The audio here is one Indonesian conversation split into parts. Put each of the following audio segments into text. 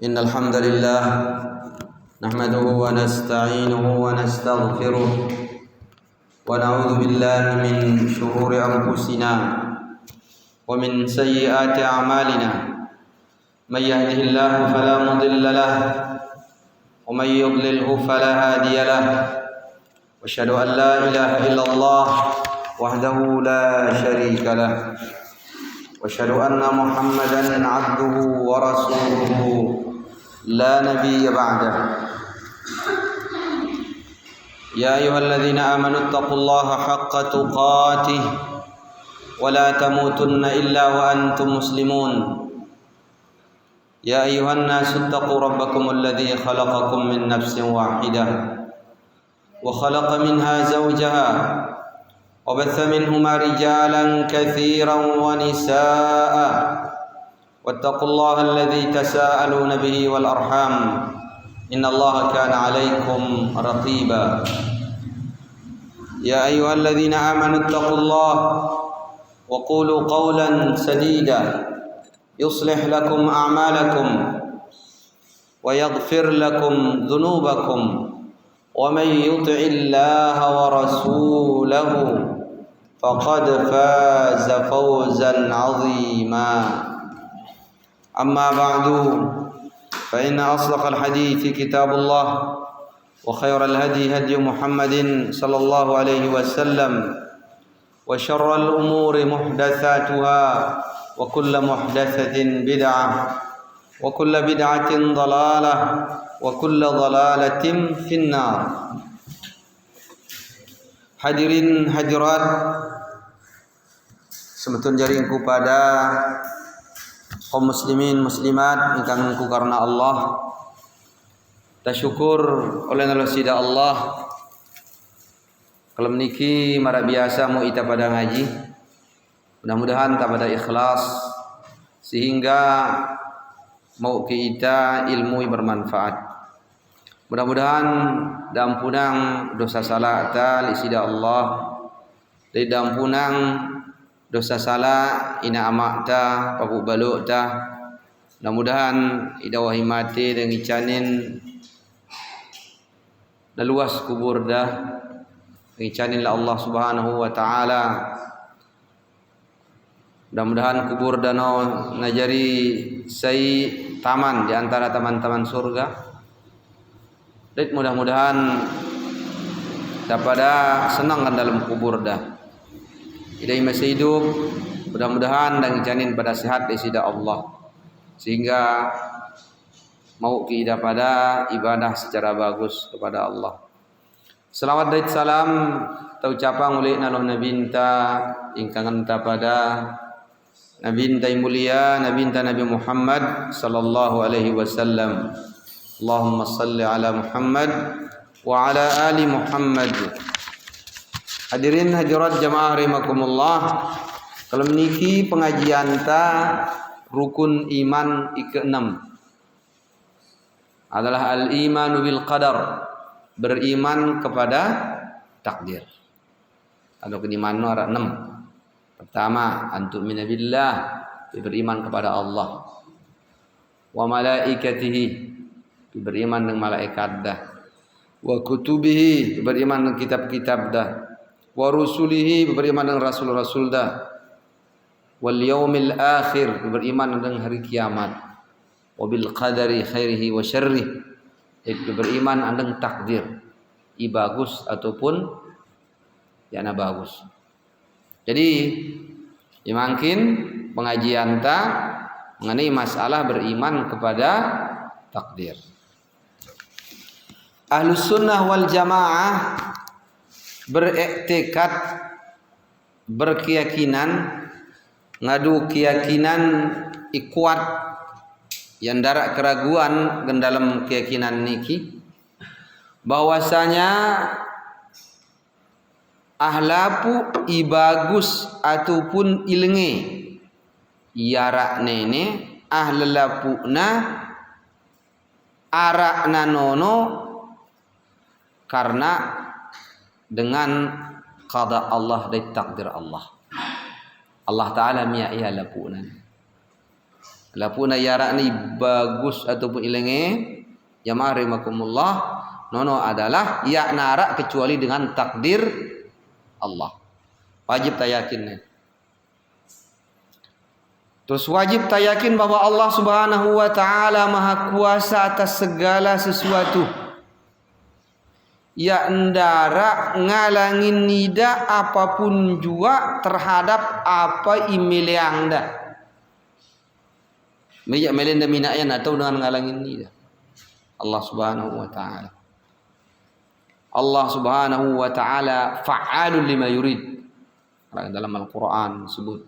إن الحمد لله نحمده ونستعينه ونستغفره ونعوذ بالله من شرور أنفسنا ومن سيئات أعمالنا من يهده الله فلا مضل له ومن يضلله فلا هادي له وأشهد أن لا إله إلا الله وحده لا شريك له وأشهد أن محمدا عبده ورسوله لا نبي بعده يا أيها الذين آمنوا اتقوا الله حق تقاته ولا تموتن إلا وأنتم مسلمون يا أيها الناس اتقوا ربكم الذي خلقكم من نفس واحدة وخلق منها زوجها وبث منهما رجالا كثيرا ونساء واتقوا الله الذي تساءلون به والأرحام إن الله كان عليكم رقيبا يا أيها الذين آمنوا اتقوا الله وقولوا قولا سديدا يصلح لكم أعمالكم ويغفر لكم ذنوبكم ومن يطع الله ورسوله فقد فاز فوزا عظيما أما بعد فإن أصدق الحديث كتاب الله وخير الهدي هدي محمد صلى الله عليه وسلم وشر الأمور محدثاتها وكل محدثة بدعة وكل بدعة ضلالة وكل ضلالة في النار. Hadirin hadirat semetun jaringku pada kaum muslimin muslimat ingkang ku karena Allah tasyukur oleh nalosida Allah kalau meniki mara biasa mau ita pada ngaji mudah-mudahan tak pada ikhlas sehingga mau kita ilmu yang bermanfaat. Mudah-mudahan dampunang dosa salah ta lisida Allah dari dampunang dosa salah ina amak ta papu baluk ta. Mudah-mudahan ida wahimati dan icanin laluas kubur dah icanin la Allah Subhanahu wa taala. Mudah-mudahan kubur danau najari sai taman di antara taman-taman surga. Dan mudah-mudahan dapat senang kan dalam kubur dah. Idai masih hidup, mudah-mudahan dan janin pada sehat di sida Allah. Sehingga mau kita pada ibadah secara bagus kepada Allah. Selawat dan salam taucapang oleh Nabi ta ingkang enta pada Nabi mulia Nabi Muhammad sallallahu alaihi wasallam. Allahumma salli ala Muhammad wa ala ali Muhammad. Hadirin hadirat jamaah rahimakumullah. Kalau meniki pengajian ta rukun iman ke-6 adalah al-imanu bil qadar, beriman kepada takdir. Ada keimanan nomor 6. Pertama, antu'mina billah, beriman kepada Allah. Wa malaikatihi, beriman dengan malaikat dah. Wa kutubihi, beriman dengan kitab-kitab dah. Wa rusulihi, beriman dengan rasul-rasul dah. Wal yaumil akhir, beriman dengan hari kiamat. Wa bil qadari khairihi wa syarrihi, beriman dengan takdir, i bagus ataupun yana bagus. Jadi makin pengajian ta mengenai masalah beriman kepada takdir. Ahlus sunnah wal jamaah beriktikad, berkeyakinan, ngadu keyakinan kuat yang darak keraguan dan dalam keyakinan niki bahwasanya ahlapu ibagus ataupun ilenge yarak nene ahlalapuna arak nanono karena dengan qada Allah dan takdir Allah. Allah Ta'ala miya lapuna. Lapuna yara ni bagus ataupun ilenge jamaah rahimakumullah nono adalah ya nara kecuali dengan takdir Allah. Wajib tayakin. Terus wajib tayakin bahwa Allah Subhanahu wa taala Maha Kuasa atas segala sesuatu. Ya ndara ngalangin nida apapun jua terhadap apa email yang anda. Mijak melenda minayan atau dengan ngalangin nida. Allah Subhanahu wa taala. Allah Subhanahu wa taala fa'alul lima yurid. Dalam Al-Qur'an disebut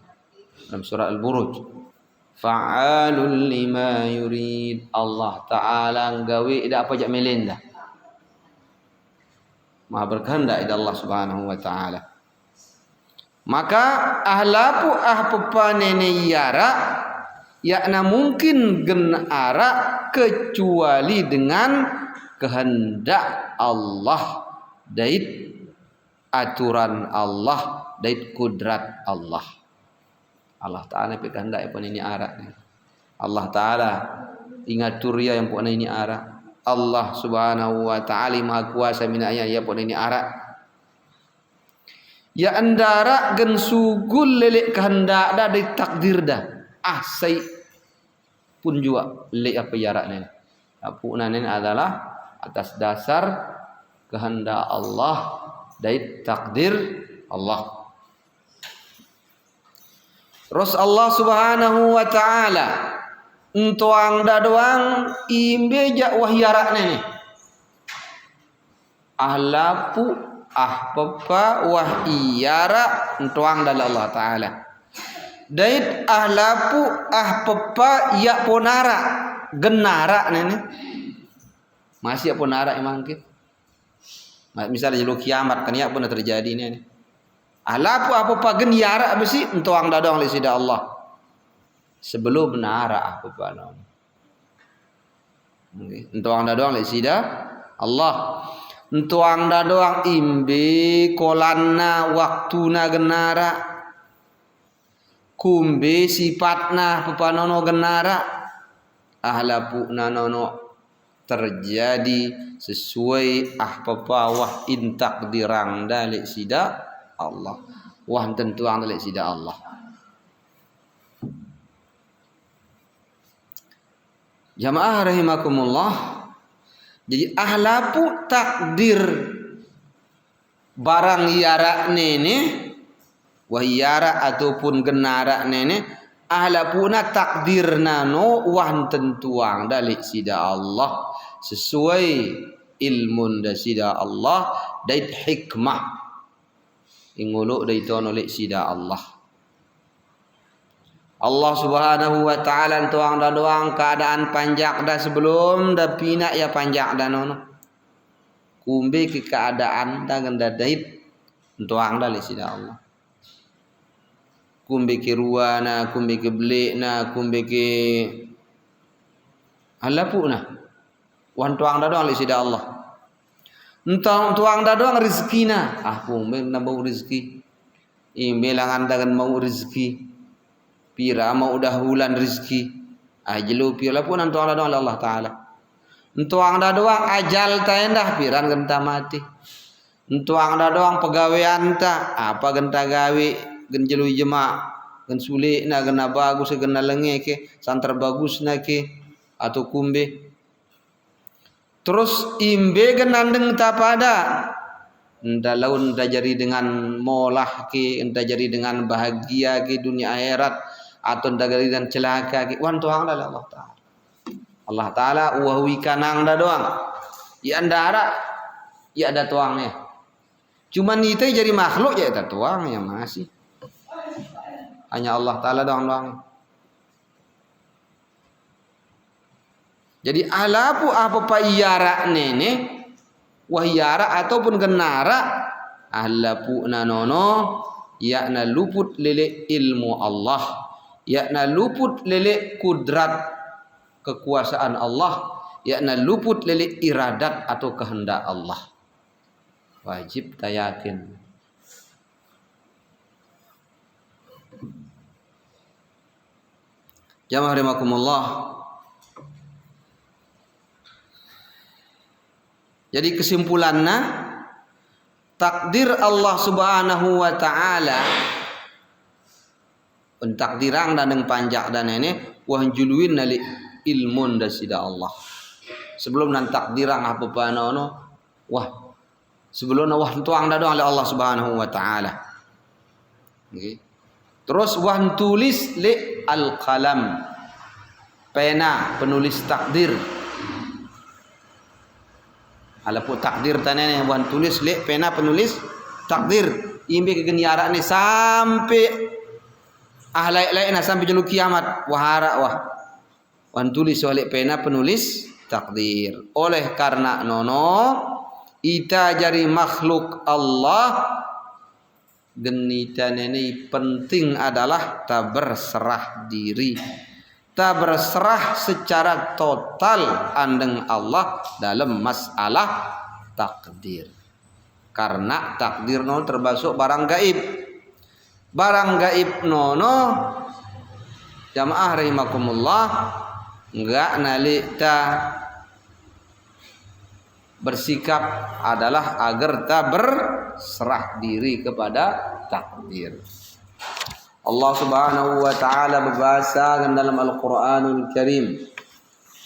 dalam surah Al-Buruj. Fa'alul lima yurid. Allah taala nggawe ida apa jak melenda. Maha berkehendak ida Allah Subhanahu wa taala. Maka ahlapu ahpapa nene yara yakna mungkin gen ara kecuali dengan kehendak Allah dait aturan Allah dait kudrat Allah. Allah taala pe kehendak apa ini ara. Allah taala ingatur ya yang pokna ini ara. Allah Subhanahu wa taala Maha Kuasa minaya ya pun ini arak. Ya andara gen sugul lelek kehendak dah dari takdir dah. Sai pun jua lelek apa yarak ni. Apa ni adalah atas dasar kehendak Allah dari takdir Allah. Terus Allah Subhanahu wa taala entuang dadoang imbeja wahyarak ni. Ahlapu ahpapa wahyara entuang dala Allah taala. Dait ahlapu ahpapa ya ponara genara ni. Masih ponara emang ke. Misalnya lu kiamat kan ya pun terjadi ni. Ahlapu ahpapa gen yara besi entuang dadoang li sida Allah. Sebelum menara apa panon. Entuang dah doang lek sida Allah. Entuang dah doang imbe kolanna waktuna genara. Kumbe sifatna pepanono genara. Ahlapuna nono terjadi sesuai ahpapawah intak dirang dalek sida Allah. Wah tentuang dalek sida Allah. Jamaah rahimakumullah. Jadi ahlapu takdir barang yara nene wahyara ataupun genara nene ahlapuna takdir nano wan tentuang dalik sida Allah sesuai ilmun da sida Allah dait hikmah inguluk dait tono lek sida Allah. Allah Subhanahu wa taala tuang dah doang keadaan panjak dah sebelum dah pinak ya panjak dah nono. Kumbe ke keadaan dah ganda dait tuang dah lesi dah Allah. Kumbe ke ruana, kumbe ke belikna, kumbe ke halapuna. Wan tuang dah doang lesi dah Allah. Entang tuang dah doang rezekina. Kumbe nambah rezeki. Imbe langan dengan mau rezeki. Pira mau dah bulan rezeki. Ajlu pira pun antuang dah doang Allah taala. Entuang dah doang ajal ta endah piran genta mati. Entuang dah doang pegawaian ta apa genta gawe gen jelu jema gen sulik na gena bagus gena lenge ke santer bagus na ke atau kumbe. Terus imbe gen nandeng ta pada entah laun entah jari dengan molah ke entah jari dengan bahagia ke dunia akhirat atau entah jari dengan celaka ke wan tuang dah Allah taala. Allah taala wahwi kanang dah doang. Ya andara ya ada tuangnya. Cuma kita jadi makhluk ya ada tuang ya masih. Hanya Allah taala doang. Jadi alapu apa paiyara nene wahyara ataupun genara ahlapu nanono yakna luput lele ilmu Allah, yakna luput lele kudrat kekuasaan Allah, yakna luput lele iradat atau kehendak Allah. Wajib ta yakin. Jamaah rahimakumullah. Jadi kesimpulannya, takdir Allah Subhanahu wa taala pentakdirang dan panjak dan ini wah juluin nali ilmun dasida Allah. Sebelum nan takdirang apa panono wah sebelum wah tuang dadong oleh Allah Subhanahu wa taala. Okay. Terus wah tulis li al-qalam, pena penulis takdir. Alapu takdir tanene wah tulis li pena penulis takdir. Imbe kegeniara ni sampai lain sampai jelu kiamat wahara wah tulis oleh pena penulis takdir. Oleh karena nono ita jari makhluk Allah genitan ini penting adalah tak berserah diri, tak berserah secara total andeng Allah dalam masalah takdir. Karena takdir nono termasuk barang gaib. Barang gaib nono jamaah rahimakumullah enggak nalita bersikap adalah agar tak berserah diri kepada takdir. Allah Subhanahu wa taala berbahasa dalam Al-Qur'anul Karim.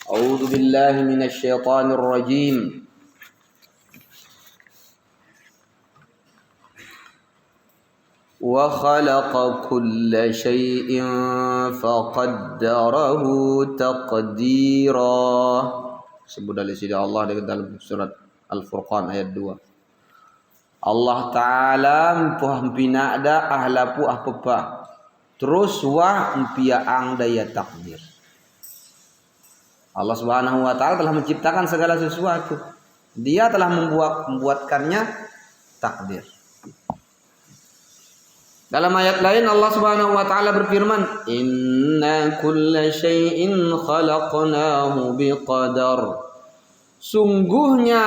A'udzu billahi minasy syaithanir rajim. Wa khalaqa kulla syai'in faqaddarahu taqdira. Sebut dari sini Allah dalam surat Al-Furqan ayat 2. Allah Ta'ala mpuh pinada ahlapu ahpepa. Terus wah mpiaang daya takdir. Allah Subhanahu wa taala telah menciptakan segala sesuatu. Dia telah membuatkannya takdir. Dalam ayat lain Allah Subhanahu wa taala berfirman, "Inna kulla syai'in khalaqnahu biqadar." Sungguhnya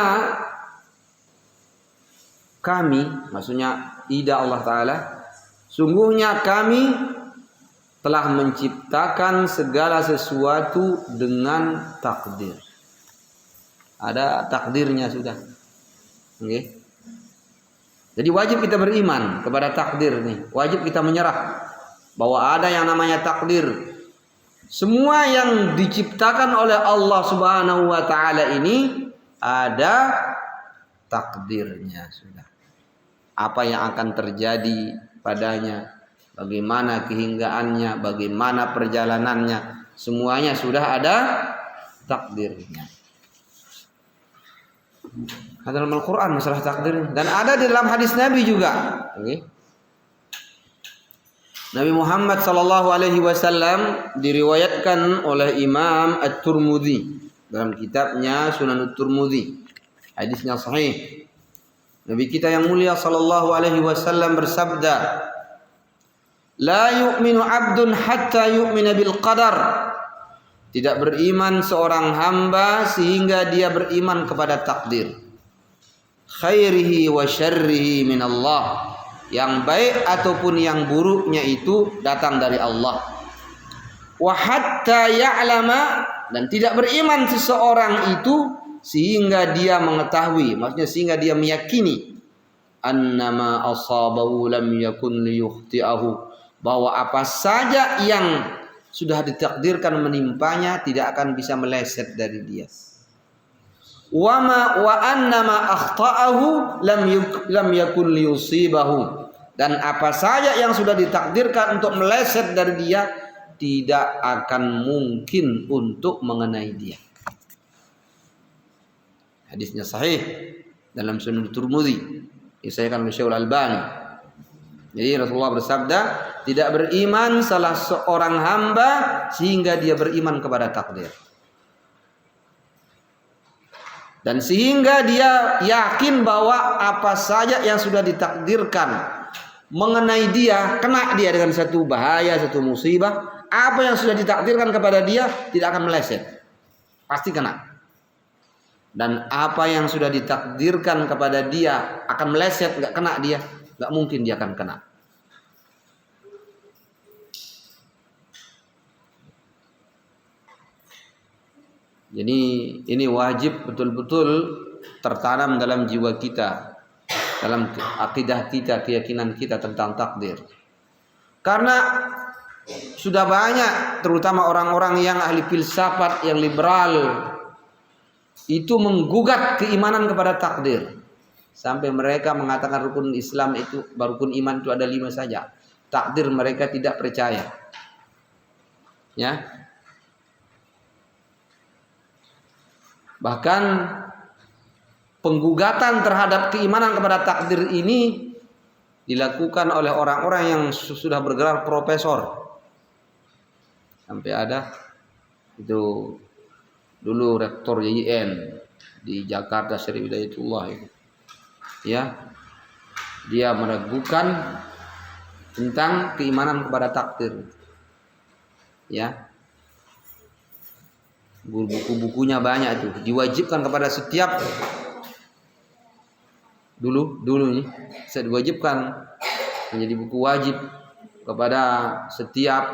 kami, maksudnya ida Allah taala, sungguhnya kami telah menciptakan segala sesuatu dengan takdir. Ada takdirnya sudah. Okay. Jadi wajib kita beriman kepada takdir nih. Wajib kita menyerah bahwa ada yang namanya takdir. Semua yang diciptakan oleh Allah Subhanahu wa taala ini ada takdirnya sudah. Apa yang akan terjadi padanya, bagaimana kehinggaannya, bagaimana perjalanannya, semuanya sudah ada takdirnya. Ada dalam Al-Quran masalah takdir dan ada di dalam hadis Nabi juga. Okay. Nabi Muhammad sallallahu alaihi wasallam diriwayatkan oleh Imam At-Tirmidzi dalam kitabnya Sunan At-Tirmidzi. Hadisnya sahih. Nabi kita yang mulia sallallahu alaihi wasallam bersabda, "La yu'minu 'abdun hatta yu'mina bil qadar." Tidak beriman seorang hamba sehingga dia beriman kepada takdir. Khairihi wa syarrihi min Allah. Yang baik ataupun yang buruknya itu datang dari Allah. Wa hatta ya'lama, dan tidak beriman seseorang itu sehingga dia mengetahui, maksudnya sehingga dia meyakini annama asabahu lam yakun liyukhti'ahu, bahwa apa saja yang sudah ditakdirkan menimpanya tidak akan bisa meleset dari dia. Wa annama akhta'ahu lam yakun liyusibahu, dan apa saja yang sudah ditakdirkan untuk meleset dari dia tidak akan mungkin untuk mengenai dia. Hadisnya sahih dalam Sunan Tirmidzi, disahihkan oleh Syekh Al-Albani. Jadi Rasulullah bersabda, tidak beriman salah seorang hamba sehingga dia beriman kepada takdir. Dan sehingga dia yakin bahwa apa saja yang sudah ditakdirkan mengenai dia, kena dia dengan satu bahaya, satu musibah, apa yang sudah ditakdirkan kepada dia tidak akan meleset. Pasti kena. Dan apa yang sudah ditakdirkan kepada dia akan meleset, nggak kena dia, nggak mungkin dia akan kena. Jadi ini wajib betul-betul tertanam dalam jiwa kita, dalam akidah kita, keyakinan kita tentang takdir. Karena sudah banyak terutama orang-orang yang ahli filsafat, yang liberal, itu menggugat keimanan kepada takdir. Sampai mereka mengatakan rukun Islam itu, rukun iman itu ada 5 saja. Takdir mereka tidak percaya. Ya. Bahkan penggugatan terhadap keimanan kepada takdir ini dilakukan oleh orang-orang yang sudah bergelar profesor. Sampai ada itu dulu rektor YIN di Jakarta, Syarif Hidayatullah itu. Ya. Dia meragukan tentang keimanan kepada takdir. Ya. Buku-bukunya banyak itu, diwajibkan kepada setiap dulu nih saya diwajibkan menjadi buku wajib kepada setiap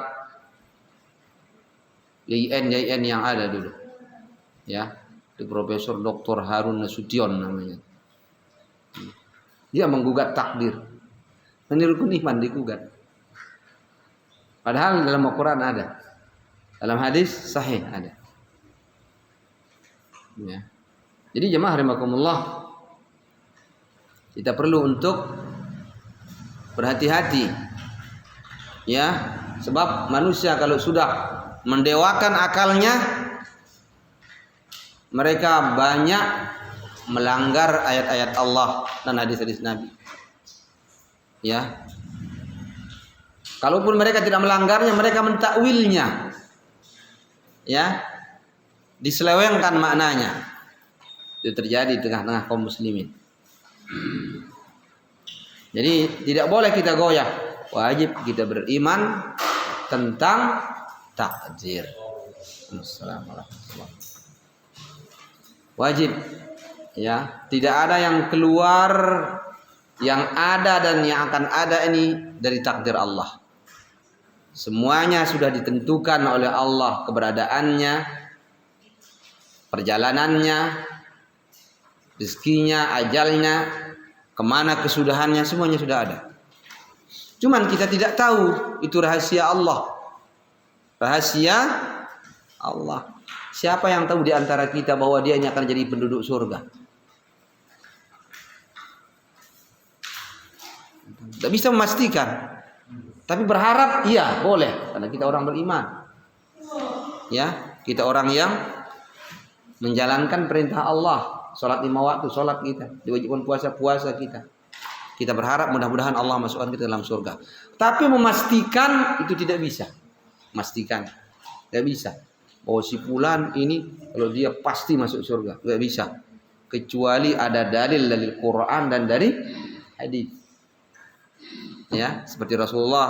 YIN yang ada dulu. Ya, itu Profesor Dr. Harun Nasution namanya. Dia menggugat takdir. Ini rukun iman digugat. Padahal dalam Al-Quran ada, dalam hadis sahih ada. Ya. Jadi jemaah rahimakumullah, kita perlu untuk berhati-hati. Ya, sebab manusia kalau sudah mendewakan akalnya, mereka banyak melanggar ayat-ayat Allah dan hadis-hadis Nabi. Ya. Kalaupun mereka tidak melanggarnya, mereka mentakwilnya. Ya. Diselewengkan maknanya. Itu terjadi di tengah-tengah kaum muslimin. Jadi tidak boleh kita goyah. Wajib kita beriman tentang takdir. Assalamualaikum. Wajib. Ya, tidak ada yang keluar, yang ada dan yang akan ada ini dari takdir Allah. Semuanya sudah ditentukan oleh Allah, keberadaannya, perjalanannya, rezekinya, ajalnya, kemana kesudahannya, semuanya sudah ada. Cuman kita tidak tahu, itu rahasia Allah. Rahasia Allah. Siapa yang tahu di antara kita bahwa dia ini akan jadi penduduk surga? Tidak bisa memastikan. Tapi berharap iya, boleh. Karena kita orang beriman. Ya, kita orang yang menjalankan perintah Allah, sholat 5 waktu, sholat kita, diwajibkan puasa kita. Kita berharap mudah-mudahan Allah masukkan kita dalam surga. Tapi memastikan itu tidak bisa. Memastikan tidak bisa. Bahwa si fulan ini kalau dia pasti masuk surga, tidak bisa. Kecuali ada dalil dari Quran dan dari hadis. Ya, seperti Rasulullah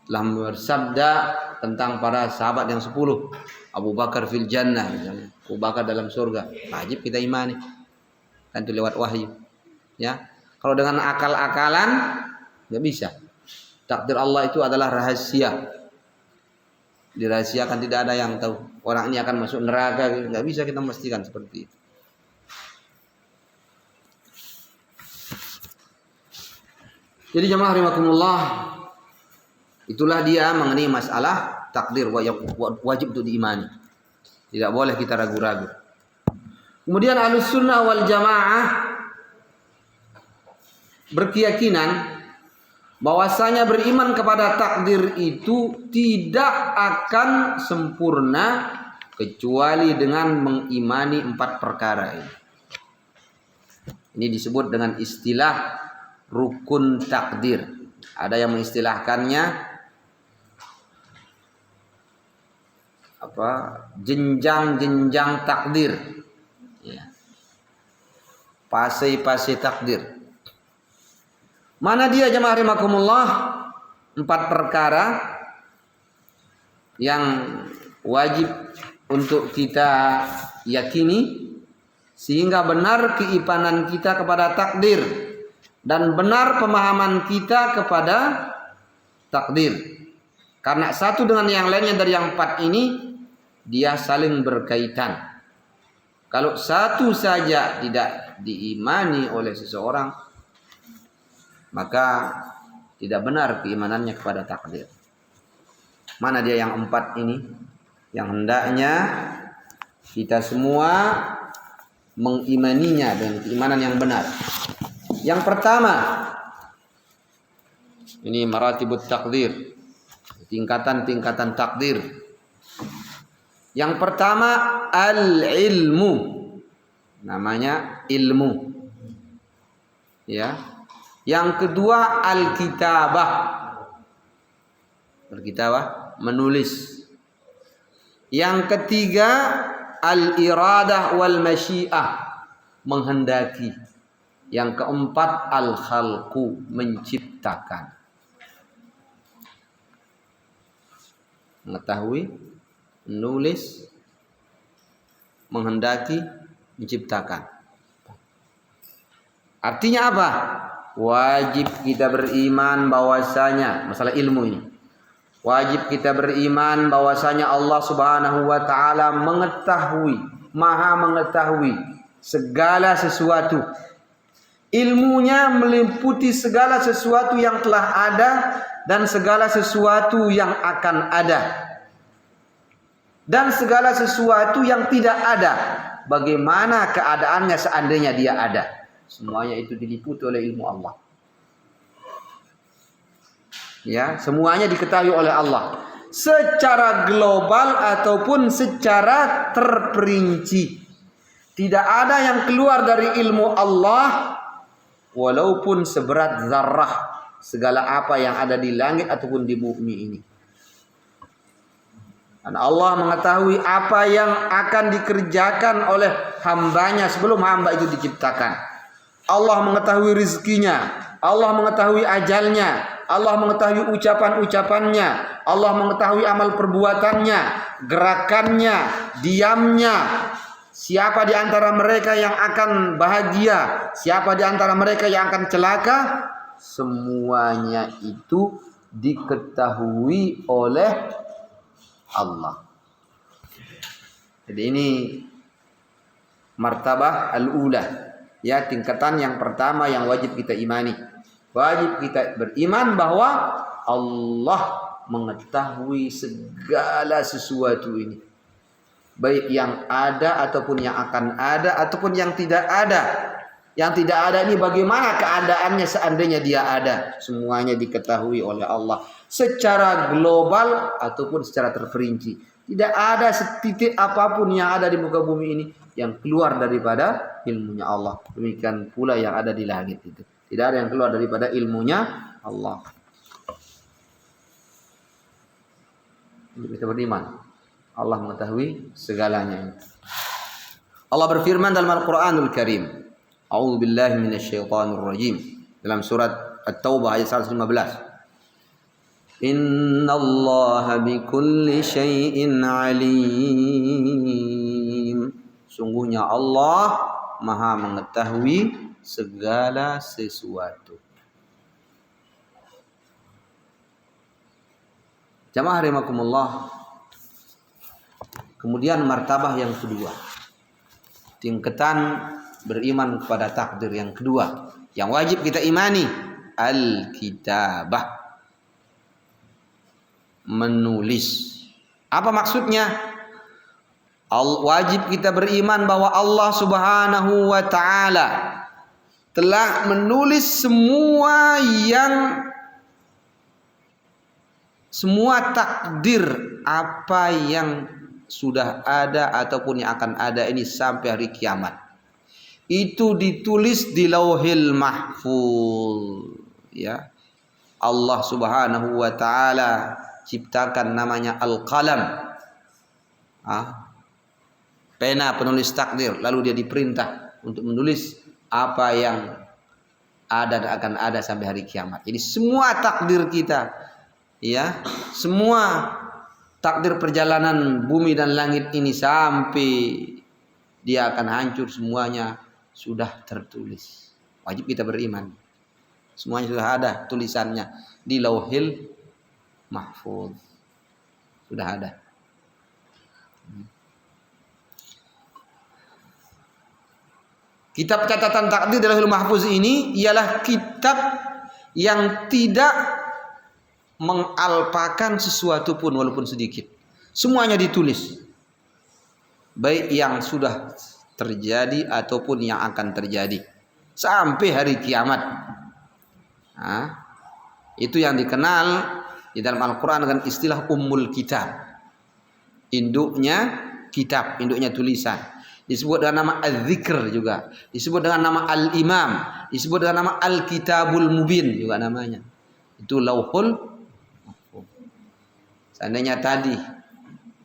telah bersabda tentang para sahabat yang 10. Abu Bakar fil jannah misalnya. Abu Bakar dalam surga. Wajib kita imani. Kan itu lewat wahyu. Ya. Kalau dengan akal-akalan enggak bisa. Takdir Allah itu adalah rahasia. Dirahasiakan, tidak ada yang tahu. Orang ini akan masuk neraka, enggak bisa kita memastikan seperti itu. Jadi jemaah rahimakumullah, itulah dia mengenai masalah takdir wajib untuk diimani. Tidak boleh kita ragu-ragu. Kemudian Ahlussunnah wal Jamaah berkeyakinan bahwasanya beriman kepada takdir itu tidak akan sempurna kecuali dengan mengimani 4 perkara ini. Ini disebut dengan istilah rukun takdir. Ada yang mengistilahkannya jenjang-jenjang takdir, ya. Fase-fase takdir. Mana dia jemaah rahimakumullah 4 perkara yang wajib untuk kita yakini sehingga benar keimanan kita kepada takdir dan benar pemahaman kita kepada takdir. Karena satu dengan yang lainnya dari yang 4 ini dia saling berkaitan. Kalau satu saja tidak diimani oleh seseorang, maka tidak benar keimanannya kepada takdir. Mana dia yang 4 ini? Yang hendaknya kita semua mengimaninya dengan keimanan yang benar. Yang pertama, ini maratibut takdir, tingkatan-tingkatan takdir. Yang pertama al-ilmu, namanya ilmu, ya. Yang kedua al-kitabah, berkitabah, menulis. Yang ketiga al-iradah wal masyiah, menghendaki. Yang keempat al-khalqu, menciptakan. Mengetahui, menulis, menghendaki, menciptakan. Artinya apa? Wajib kita beriman bahwasanya, masalah ilmu ini, wajib kita beriman bahwasanya Allah Subhanahu wa taala mengetahui, maha mengetahui segala sesuatu. Ilmunya meliputi segala sesuatu yang telah ada dan segala sesuatu yang akan ada. Dan segala sesuatu yang tidak ada, bagaimana keadaannya seandainya dia ada. Semuanya itu diliputi oleh ilmu Allah. Ya, semuanya diketahui oleh Allah secara global ataupun secara terperinci. Tidak ada yang keluar dari ilmu Allah walaupun seberat zarrah, segala apa yang ada di langit ataupun di bumi ini. Dan Allah mengetahui apa yang akan dikerjakan oleh hambanya sebelum hamba itu diciptakan. Allah mengetahui rizkinya, Allah mengetahui ajalnya, Allah mengetahui ucapan-ucapannya, Allah mengetahui amal perbuatannya, gerakannya, diamnya. Siapa di antara mereka yang akan bahagia, siapa di antara mereka yang akan celaka, semuanya itu diketahui oleh Allah. Jadi ini martabah al-ula, ya, tingkatan yang pertama yang wajib kita imani. Wajib kita beriman bahwa Allah mengetahui segala sesuatu ini, baik yang ada ataupun yang akan ada ataupun yang tidak ada. Yang tidak ada ini bagaimana keadaannya seandainya dia ada, semuanya diketahui oleh Allah secara global ataupun secara terperinci. Tidak ada setitik apapun yang ada di muka bumi ini yang keluar daripada ilmunya Allah. Demikian pula yang ada di langit itu. Tidak ada yang keluar daripada ilmunya Allah. Kita beriman Allah mengetahui segalanya. Allah berfirman dalam Al-Qur'anul Karim, A'udzu billahi minasyaitonir rajim, dalam surat At-Taubah ayat 115. Innallaha bikulli syai'in alim. Sungguhnya Allah Maha mengetahui segala sesuatu. Jamaah rahimakumullah. Kemudian martabah yang kedua, tingkatan beriman kepada takdir yang kedua yang wajib kita imani, al-kitabah, menulis. Apa maksudnya? Wajib kita beriman bahwa Allah Subhanahu wa taala telah menulis semua takdir apa yang sudah ada ataupun yang akan ada ini sampai hari kiamat. Itu ditulis di Lauhil Mahfuz, ya. Allah Subhanahu wa taala ciptakan namanya Al-Qalam. Pena penulis takdir, lalu dia diperintah untuk menulis apa yang ada dan akan ada sampai hari kiamat. Jadi semua takdir kita, ya, semua takdir perjalanan bumi dan langit ini sampai dia akan hancur, semuanya sudah tertulis. Wajib kita beriman. Semuanya sudah ada tulisannya di Lauhil Mahfuz. Sudah ada. Kitab catatan takdir di Lauhul Mahfuz ini ialah kitab yang tidak mengalpakan sesuatu pun walaupun sedikit. Semuanya ditulis. Baik yang sudah terjadi ataupun yang akan terjadi sampai hari kiamat. Nah, itu yang dikenal di dalam Al-Quran dengan istilah Ummul Kitab. Induknya kitab, induknya tulisan. Disebut dengan nama Al-Dzikr juga. Disebut dengan nama Al-Imam. Disebut dengan nama Al-Kitabul Mubin juga namanya. Itu Lauhul Mahfuz. Seandainya tadi,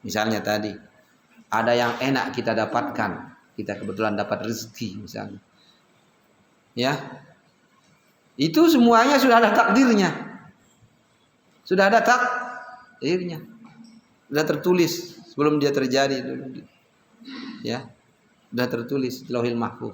misalnya tadi, ada yang enak kita dapatkan. Kita kebetulan dapat rezeki misalnya. Ya. Itu semuanya sudah ada takdirnya. Sudah ada takdirnya. Sudah tertulis sebelum dia terjadi dulu. Ya. Sudah tertulis di Lauhul Mahfuz.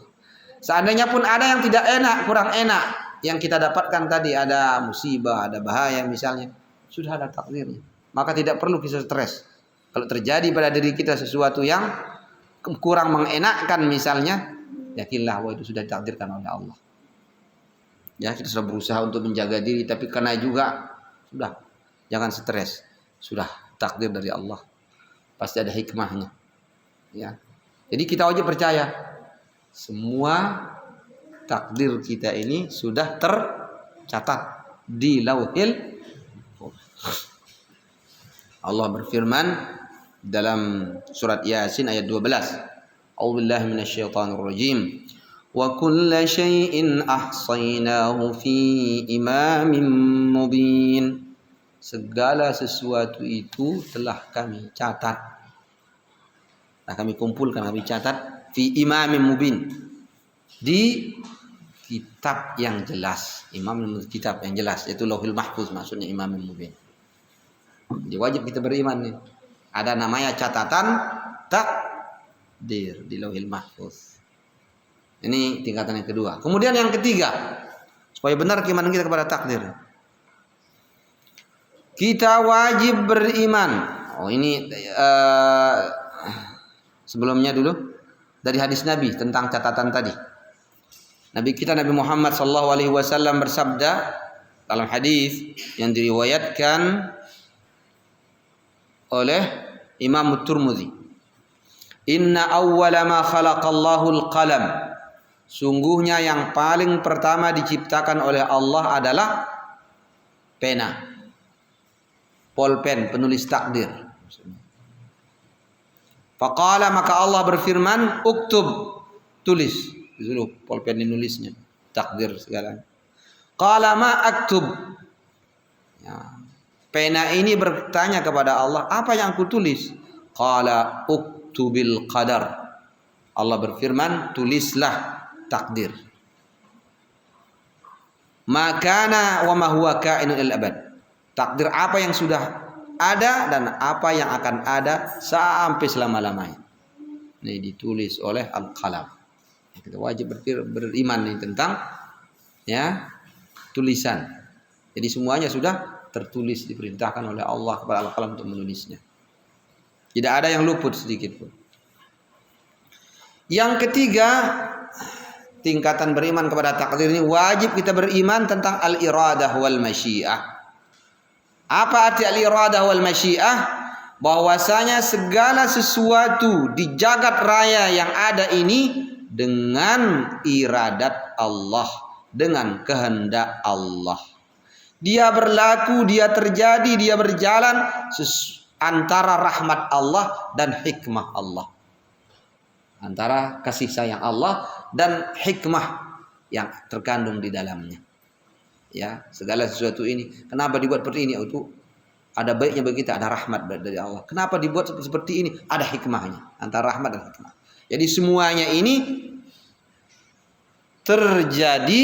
Seandainya pun ada yang tidak enak, kurang enak, yang kita dapatkan tadi ada musibah, ada bahaya misalnya, sudah ada takdirnya. Maka tidak perlu kita stres. Kalau terjadi pada diri kita sesuatu yang kurang mengenakkan misalnya, yakinlah bahwa itu sudah ditakdirkan oleh Allah. Ya, kita sudah berusaha untuk menjaga diri, tapi karena juga sudah, jangan stres. Sudah takdir dari Allah. Pasti ada hikmahnya. Ya. Jadi kita wajib percaya semua takdir kita ini sudah tercatat di Lauhil. Allah berfirman dalam surat Yasin ayat 12. A'udzubillahi minasyaitonir rajim. Wa kulla syai'in ahsaynahu fi imamin mubin. Segala sesuatu itu telah kami catat. Nah, kami kumpulkan, kami catat fi imamin mubin, di kitab yang jelas. Imam kitab yang jelas, yaitu Lauhul Mahfuz, maksudnya imamin mubin. Jadi wajib kita beriman nih. Ada namanya catatan takdir di Lauhul Mahfuz. Ini tingkatan yang kedua. Kemudian yang ketiga, supaya benar keimanan kita kepada takdir, kita wajib beriman. Oh, ini sebelumnya dulu dari hadis Nabi tentang catatan tadi. Nabi kita Nabi Muhammad SAW bersabda dalam hadis yang diriwayatkan oleh Imam Tirmidzi, "Inna awwala ma khalaqallahu al-qalam." Sungguhnya yang paling pertama diciptakan oleh Allah adalah pena, polpen, penulis takdir. Faqala, maka Allah berfirman, uktub, tulis. Disuruh polpen dinulisnya, takdir segala. Qala ma aktub. Ya. Pena ini bertanya kepada Allah, apa yang aku tulis? Qala uktubil qadar. Allah berfirman, tulislah takdir. Makana wa ma huwa kainun il abad. Takdir apa yang sudah ada dan apa yang akan ada sampai selama-lamanya. Ini ditulis oleh Al-Qalam. Kita wajib beriman nih tentang ya tulisan. Jadi semuanya sudah tertulis, diperintahkan oleh Allah kepada Al-Qalam untuk menulisnya. Tidak ada yang luput sedikit pun. Yang ketiga, tingkatan beriman kepada takdir ini wajib kita beriman tentang al-iradah wal masyiah. Apa arti al-iradah wal masyiah? Bahwasanya segala sesuatu di jagat raya yang ada ini dengan iradat Allah, dengan kehendak Allah. Dia berlaku, dia terjadi, dia berjalan antara rahmat Allah dan hikmah Allah. Antara kasih sayang Allah dan hikmah yang terkandung di dalamnya. Ya, segala sesuatu ini kenapa dibuat seperti ini? Itu ada baiknya bagi kita, ada rahmat dari Allah. Kenapa dibuat seperti ini? Ada hikmahnya, antara rahmat dan hikmah. Jadi semuanya ini terjadi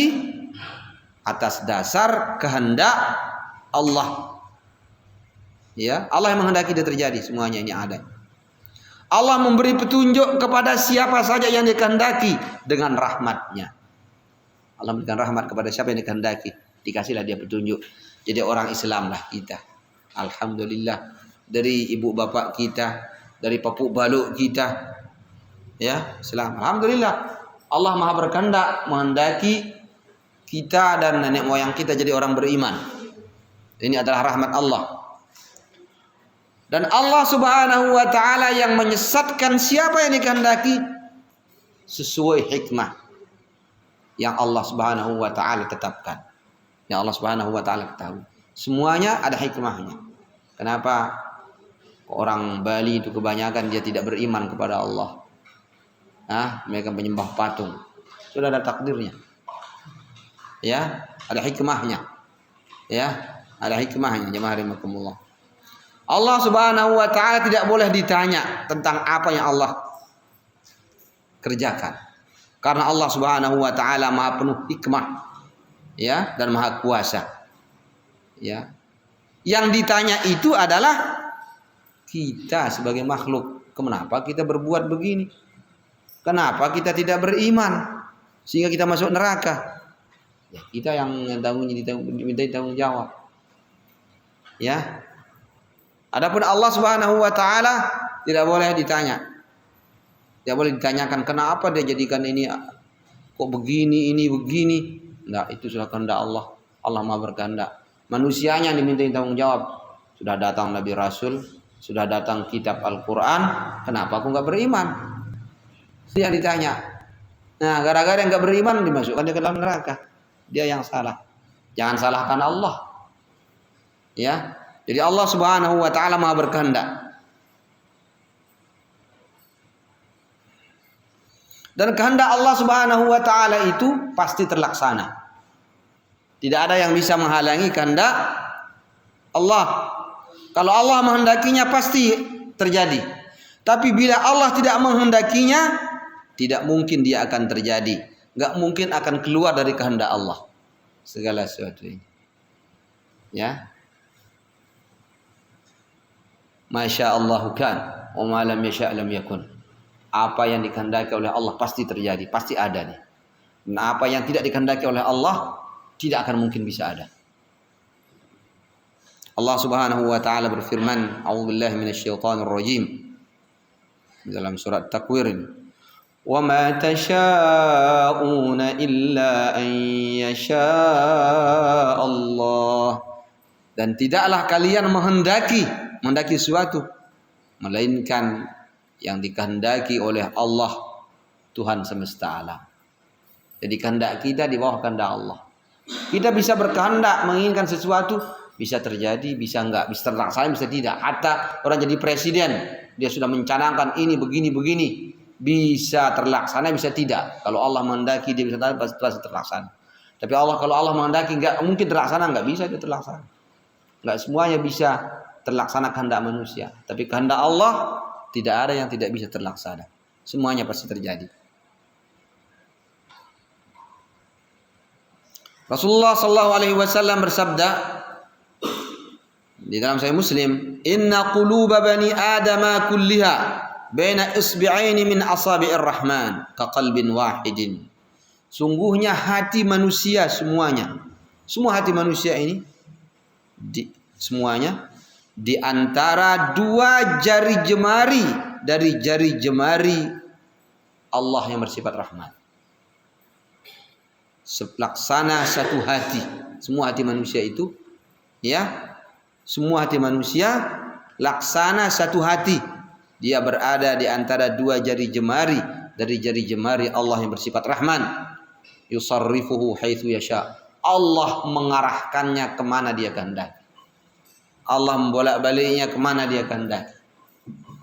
atas dasar kehendak Allah. Ya, Allah yang menghendaki dia terjadi, semuanya ini ada. Allah memberi petunjuk kepada siapa saja yang dikehendaki dengan rahmatnya. Allah memberikan rahmat kepada siapa yang dikehendaki, dikasihlah dia petunjuk. Jadi orang Islam lah kita. Alhamdulillah, dari ibu bapak kita, dari papuk baluk kita, ya Islam. Alhamdulillah. Allah Maha berkehendak menghendaki kita dan nenek moyang kita jadi orang beriman. Ini adalah rahmat Allah. Dan Allah Subhanahu wa taala yang menyesatkan siapa yang dikehendaki sesuai hikmah yang Allah Subhanahu wa taala tetapkan. Yang Allah Subhanahu wa taala ketahui. Semuanya ada hikmahnya. Kenapa orang Bali itu kebanyakan dia tidak beriman kepada Allah? Mereka menyembah patung. Sudah ada takdirnya. Ya, ada hikmahnya. Ya, ada hikmahnya. Jemaah rahimakumullah. Allah Subhanahu wa taala tidak boleh ditanya tentang apa yang Allah kerjakan. Karena Allah Subhanahu wa taala Maha penuh hikmah, ya, dan Maha kuasa. Ya. Yang ditanya itu adalah kita sebagai makhluk. Kenapa kita berbuat begini? Kenapa kita tidak beriman sehingga kita masuk neraka? Ya, kita yang diminta tanggung jawab. Ya. Adapun Allah Subhanahu wa taala tidak boleh ditanya. Tidak boleh ditanyakan kenapa dia jadikan ini kok begini, ini begini. Enggak, itu sudah kehendak Allah. Allah Maha berkehendak. Manusianya yang diminta tanggung jawab. Sudah datang Nabi Rasul, sudah datang kitab Al-Qur'an, kenapa aku enggak beriman? Dia ditanya. Nah, gara-gara yang enggak beriman dimasukkan dia ke dalam neraka. Dia yang salah. Jangan salahkan Allah. Ya. Jadi Allah Subhanahu wa taala Maha berkehendak. Dan kehendak Allah Subhanahu wa taala itu pasti terlaksana. Tidak ada yang bisa menghalangi kehendak Allah. Kalau Allah menghendakinya pasti terjadi. Tapi bila Allah tidak menghendakinya, tidak mungkin dia akan terjadi. Enggak mungkin akan keluar dari kehendak Allah segala sesuatu ini. Ya. Masya Allah kan, wa ma lam yasha' lam yakun. Apa yang dikehendaki oleh Allah pasti terjadi, pasti ada nih. Nah, apa yang tidak dikehendaki oleh Allah tidak akan mungkin bisa ada. Allah Subhanahu wa taala berfirman, "A'udzubillahi minasyaitonir rajim." Dalam surat Takwir. "Wa ma tasha'una illa an yasha' Allah." Dan tidaklah kalian menghendaki sesuatu melainkan yang dikehendaki oleh Allah Tuhan semesta alam. Jadi kehendak kita di bawah kehendak Allah. Kita bisa berkehendak menginginkan sesuatu, bisa terjadi, bisa enggak, bisa terlaksana, bisa tidak. Hatta orang jadi presiden, dia sudah mencanangkan ini begini, bisa terlaksana, bisa tidak. Kalau Allah menghendaki dia bisa pasti terlaksana. Tapi kalau Allah menghendaki enggak mungkin terlaksana, enggak bisa dia terlaksana. Enggak semuanya bisa terlaksana kehendak manusia, tapi kehendak Allah tidak ada yang tidak bisa terlaksana. Semuanya pasti terjadi. Rasulullah sallallahu alaihi wasallam bersabda di dalam Sahih Muslim, "Inna quluba bani adama kulliha baina isbi'aini min asabi'ir rahman ka qalbin wahidin." Sungguhnya hati manusia semuanya, semua hati manusia ini semuanya di antara dua jari jemari dari jari jemari Allah yang bersifat rahmat. Laksana satu hati. Semua hati manusia itu, ya, semua hati manusia laksana satu hati. Dia berada di antara dua jari jemari dari jari jemari Allah yang bersifat rahman. Yusarrifuhu haitsu yasha. Allah mengarahkannya kemana dia kehendaki. Allah membolak-baliknya kemana dia kehendaki.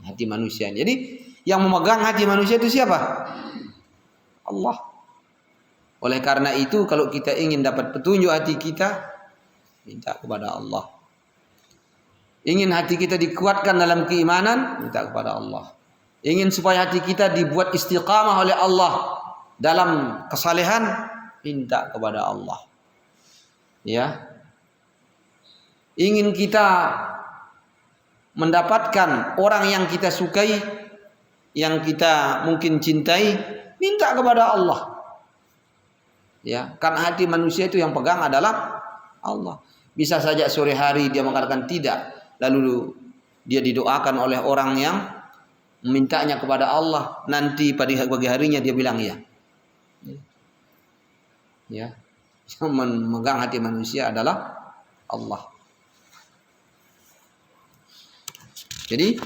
Hati manusia. Jadi yang memegang hati manusia itu siapa? Allah. Oleh karena itu kalau kita ingin dapat petunjuk hati kita, minta kepada Allah. Ingin hati kita dikuatkan dalam keimanan, minta kepada Allah. Ingin supaya hati kita dibuat istiqamah oleh Allah dalam kesalehan, minta kepada Allah. Ya. Ingin kita mendapatkan orang yang kita sukai, yang kita mungkin cintai, minta kepada Allah. Ya, karena hati manusia itu yang pegang adalah Allah. Bisa saja sore hari dia mengatakan tidak, lalu dia didoakan oleh orang yang memintanya kepada Allah, nanti pada pagi harinya dia bilang ya. Ya. Yang memegang hati manusia adalah Allah. Jadi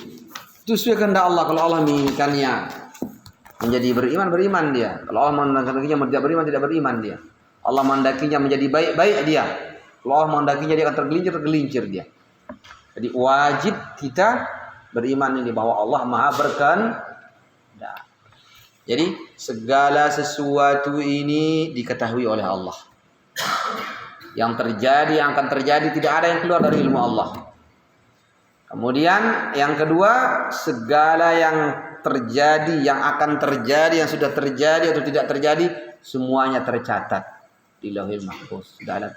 itu sesuai kehendak Allah. Kalau Allah menginginkannya menjadi beriman dia. Kalau Allah mengendakinya tidak beriman dia. Allah mengendakinya menjadi baik dia. Kalau Allah mengendakinya dia akan tergelincir dia. Jadi wajib kita beriman ini bahwa Allah Maha berkehendak. Jadi segala sesuatu ini diketahui oleh Allah. Yang terjadi, yang akan terjadi, tidak ada yang keluar dari ilmu Allah. Kemudian yang kedua, segala yang terjadi, yang akan terjadi, yang sudah terjadi atau tidak terjadi, semuanya tercatat di Lauhul Mahfuz. Sudah ada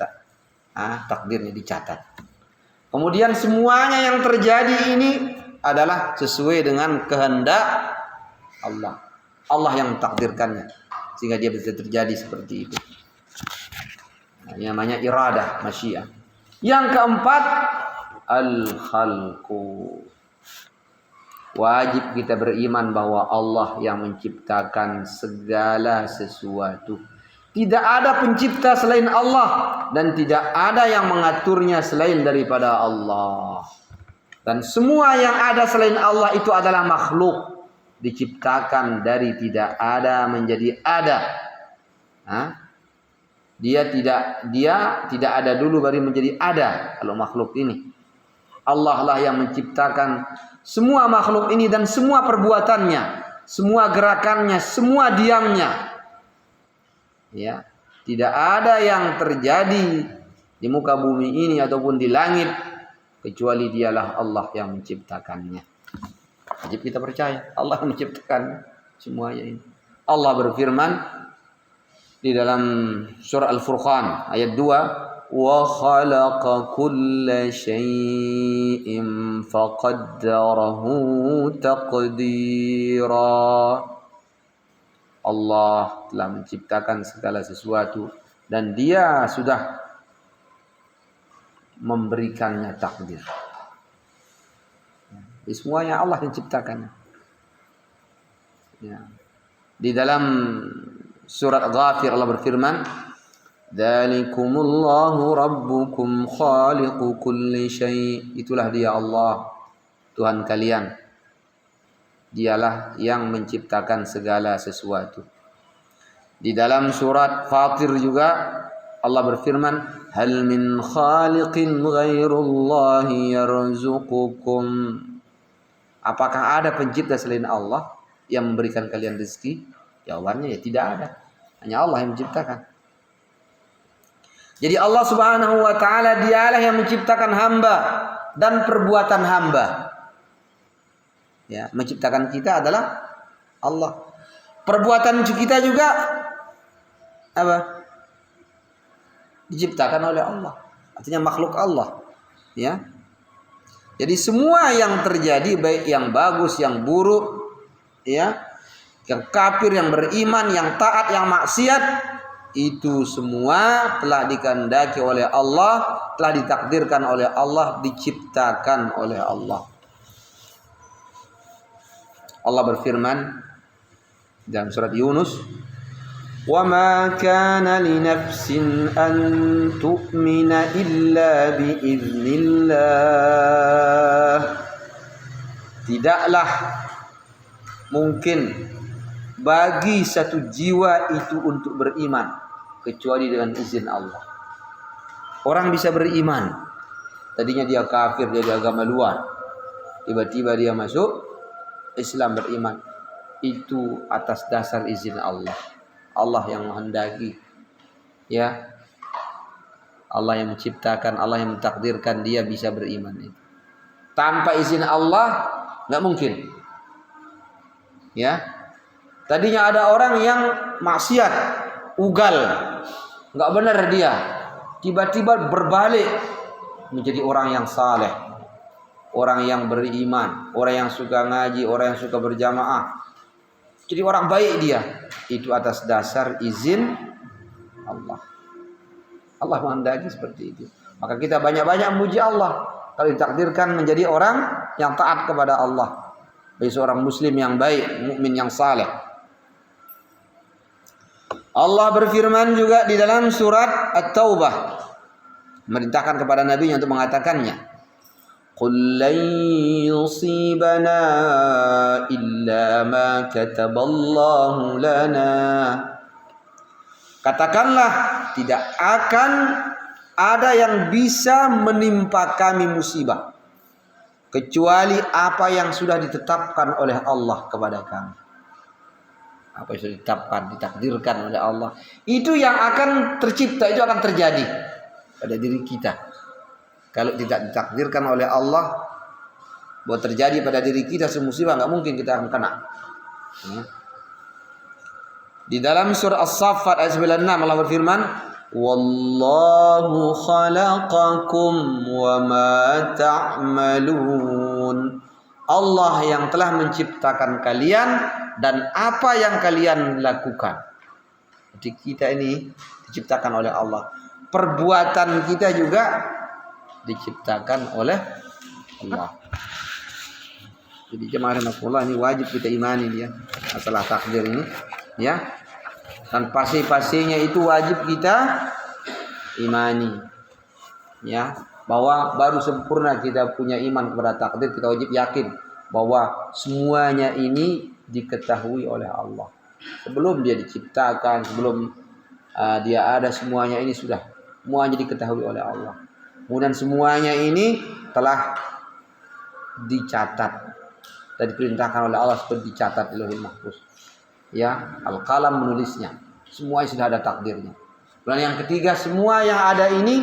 takdirnya dicatat. Kemudian semuanya yang terjadi ini adalah sesuai dengan kehendak Allah. Allah yang takdirkannya sehingga dia bisa terjadi seperti itu. Ini namanya iradah, masyiah. Yang keempat, al-khalqu. Wajib kita beriman bahwa Allah yang menciptakan segala sesuatu. Tidak ada pencipta selain Allah dan tidak ada yang mengaturnya selain daripada Allah. Dan semua yang ada selain Allah itu adalah makhluk, diciptakan dari tidak ada menjadi ada. Dia tidak ada dulu baru menjadi ada kalau makhluk ini. Allah lah yang menciptakan semua makhluk ini dan semua perbuatannya, semua gerakannya, semua diamnya. Ya, tidak ada yang terjadi di muka bumi ini ataupun di langit kecuali dialah Allah yang menciptakannya. Wajib kita percaya Allah menciptakan semuanya ini. Allah berfirman di dalam surah Al-Furqan ayat 2, wa khalaqa kulla syai'in faqaddarahu taqdira. Allah telah menciptakan segala sesuatu dan dia sudah memberikannya takdir. Semuanya Allah yang ciptakannya. Ya. Di dalam surat Ghafir Allah berfirman, "Dzalikumullahu rabbukum khaliqu kulli syai'." Itulah dia Allah, Tuhan kalian. Dialah yang menciptakan segala sesuatu. Di dalam surat Fatir juga Allah berfirman, "Hal min khaliqin ghairullahi yarzuqukum." Apakah ada pencipta selain Allah yang memberikan kalian rezeki? Jawabannya ya tidak ada. Hanya Allah yang menciptakan. Jadi Allah Subhanahu wa taala dialah yang menciptakan hamba dan perbuatan hamba. Ya, menciptakan kita adalah Allah. Perbuatan kita juga apa? Diciptakan oleh Allah. Artinya makhluk Allah. Ya. Jadi semua yang terjadi baik yang bagus, yang buruk, ya, yang kafir, yang beriman, yang taat, yang maksiat, itu semua telah dikehendaki oleh Allah, telah ditakdirkan oleh Allah, diciptakan oleh Allah. Allah berfirman dalam surat Yunus, "Wa ma kana li nafsin an tu'mina illa bi idznillah." Tidaklah mungkin bagi satu jiwa itu untuk beriman kecuali dengan izin Allah. Orang bisa beriman, tadinya dia kafir, dia di agama luar, tiba-tiba dia masuk Islam, beriman, itu atas dasar izin Allah. Allah yang menghendaki, ya, Allah yang menciptakan, Allah yang mentakdirkan dia bisa beriman itu. Tanpa izin Allah nggak mungkin. Ya, tadinya ada orang yang maksiat, ugal, nggak benar dia, tiba-tiba berbalik menjadi orang yang saleh, orang yang beriman, orang yang suka ngaji, orang yang suka berjamaah. Jadi orang baik dia. Itu atas dasar izin Allah. Allah menghendaki seperti itu. Maka kita banyak-banyak memuji Allah kalau ditakdirkan menjadi orang yang taat kepada Allah. Bagi seorang muslim yang baik, mukmin yang saleh. Allah berfirman juga di dalam surat At-Taubah, merintahkan kepada Nabi untuk mengatakannya. Qul lan yusibana illa ma kataballahu lana. Katakanlah, tidak akan ada yang bisa menimpa kami musibah kecuali apa yang sudah ditetapkan oleh Allah kepada kami. Apa yang sudah ditetapkan, ditakdirkan oleh Allah, itu yang akan tercipta, itu akan terjadi pada diri kita. Kalau tidak ditakdirkan oleh Allah bahwa terjadi pada diri kita semusibah, nggak mungkin kita akan kena. Di dalam surah As-Saffat ayat 96 Allah berfirman, Wallahu khalaqakum wa ma ta'malun. Allah yang telah menciptakan kalian dan apa yang kalian lakukan. Jadi kita ini diciptakan oleh Allah. Perbuatan kita juga diciptakan oleh Allah. Jadi jemaah rahimakumullah, ini wajib kita imani dia masalah takdir ini, ya. Dan pasti-pastinya itu wajib kita imani, ya, bahwa baru sempurna kita punya iman kepada takdir. Kita wajib yakin bahwa semuanya ini diketahui oleh Allah sebelum dia diciptakan, sebelum dia ada, semuanya ini sudah semuanya diketahui oleh Allah. Kemudian semuanya ini telah dicatat dan diperintahkan oleh Allah seperti dicatat di Lauhul Mahfuz. Ya, Al-Qalam menulisnya. Semuanya sudah ada takdirnya. Dan yang ketiga, semua yang ada ini,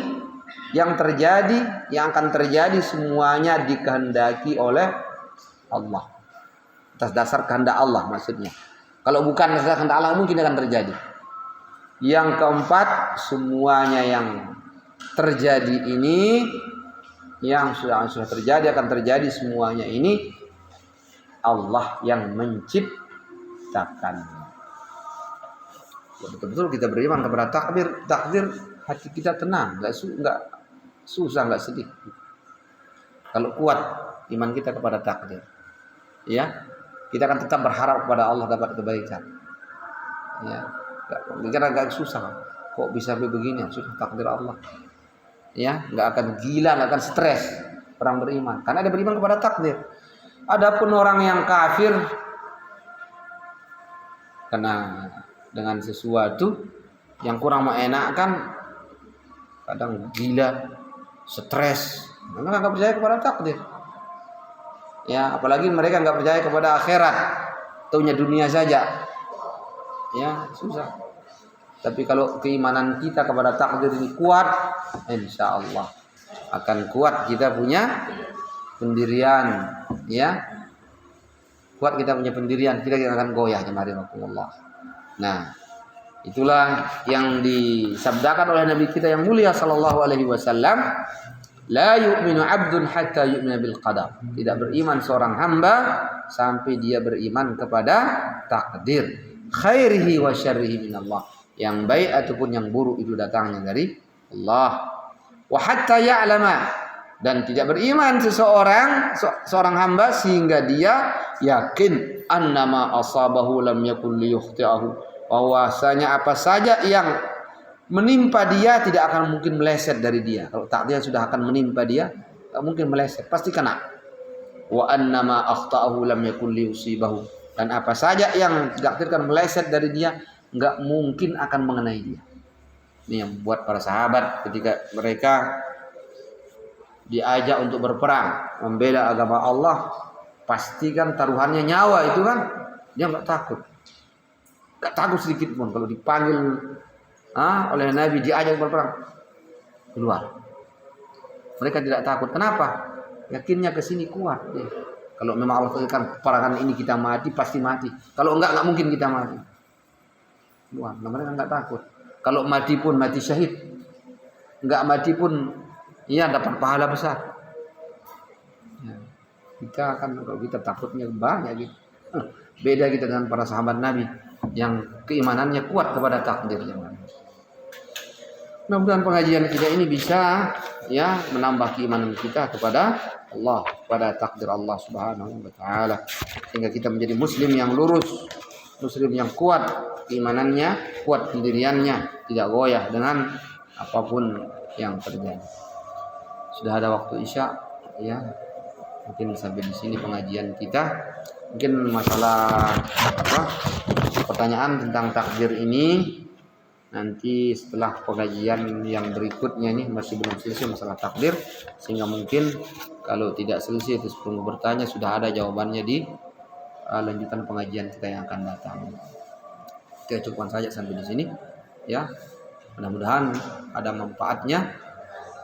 yang terjadi, yang akan terjadi, semuanya dikehendaki oleh Allah. Atas dasar kehendak Allah maksudnya. Kalau bukan atas dasar kehendak Allah, mungkin akan terjadi. Yang keempat, semuanya yang terjadi ini, yang sudah terjadi, akan terjadi, semuanya ini Allah yang menciptakan. Betul-betul kita beriman kepada takdir, hati kita tenang, nggak susah, nggak sedih. Kalau kuat iman kita kepada takdir, ya, kita akan tetap berharap kepada Allah dapat kebaikan. Ya, agak susah. Kok bisa begini? Sudah takdir Allah. Ya, nggak akan gila, nggak akan stres orang beriman, karena ada beriman kepada takdir. Adapun orang yang kafir, karena dengan sesuatu yang kurang mengenakan, kadang gila, stres, mereka nggak percaya kepada takdir. Ya, apalagi mereka nggak percaya kepada akhirat, taunya dunia saja. Ya, susah. Tapi kalau keimanan kita kepada takdir ini kuat, insya Allah akan kuat kita punya pendirian, ya. Kuat kita punya pendirian, kita akan goyah jemaah rahimakumullah. Nah, itulah yang disabdakan oleh Nabi kita yang mulia sallallahu alaihi wasallam, la yu'minu 'abdun hatta yu'mina bil qadar. Tidak beriman seorang hamba sampai dia beriman kepada takdir, khairihi wa syarrihi minallah. Yang baik ataupun yang buruk itu datangnya dari Allah. Wa hatta ya'lama, dan tidak beriman seorang hamba sehingga dia yakin annama asabahu lam yakun liyukhti'ahu, bahwasanya apa saja yang menimpa dia tidak akan mungkin meleset dari dia. Kalau takdir sudah akan menimpa dia, tak mungkin meleset, pasti kena. Wa annama akhta'ahu lam yakun liyusibahu, dan apa saja yang ditakdirkan meleset dari dia enggak mungkin akan mengenai dia. Ini yang buat para sahabat ketika mereka diajak untuk berperang membela agama Allah, pastikan taruhannya nyawa itu kan, dia nggak takut sedikit pun. Kalau dipanggil oleh Nabi diajak berperang, keluar. Mereka tidak takut. Kenapa? Yakinnya ke sini kuat. Kalau memang Allah katakan peperangan ini kita mati, pasti mati. Kalau enggak mungkin kita mati. Keluar. Nah, mereka nggak takut. Kalau mati pun mati syahid, enggak mati pun iya dapat pahala besar. Ya, kita akan, kalau kita takutnya banyak gitu. Beda kita dengan para sahabat Nabi yang keimanannya kuat kepada takdir. Mudah-mudahan pengajian kita ini bisa ya menambah keimanan kita kepada Allah, kepada takdir Allah Subhanahu wa taala, sehingga kita menjadi muslim yang lurus, muslim yang kuat keimanannya, kuat pendiriannya, tidak goyah dengan apapun yang terjadi. Sudah ada waktu Isya, ya. Mungkin sampai di sini pengajian kita. Mungkin masalah pertanyaan tentang takdir ini nanti setelah pengajian yang berikutnya ini masih belum selesai masalah takdir, sehingga mungkin kalau tidak selesai terus perlu bertanya, sudah ada jawabannya di lanjutan pengajian kita yang akan datang. Kita cukupkan saja sampai di sini, ya. Mudah-mudahan ada manfaatnya.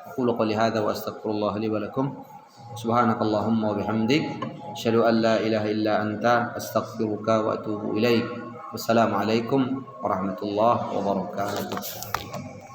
Aqulu qouli hadza wa astaghfirullah li wa lakum. Subhanakallahumma wa bihamdik asyhadu an la ilaha illa anta astaghfiruka wa atubu ilaik. Wassalamualaikum warahmatullahi wabarakatuh.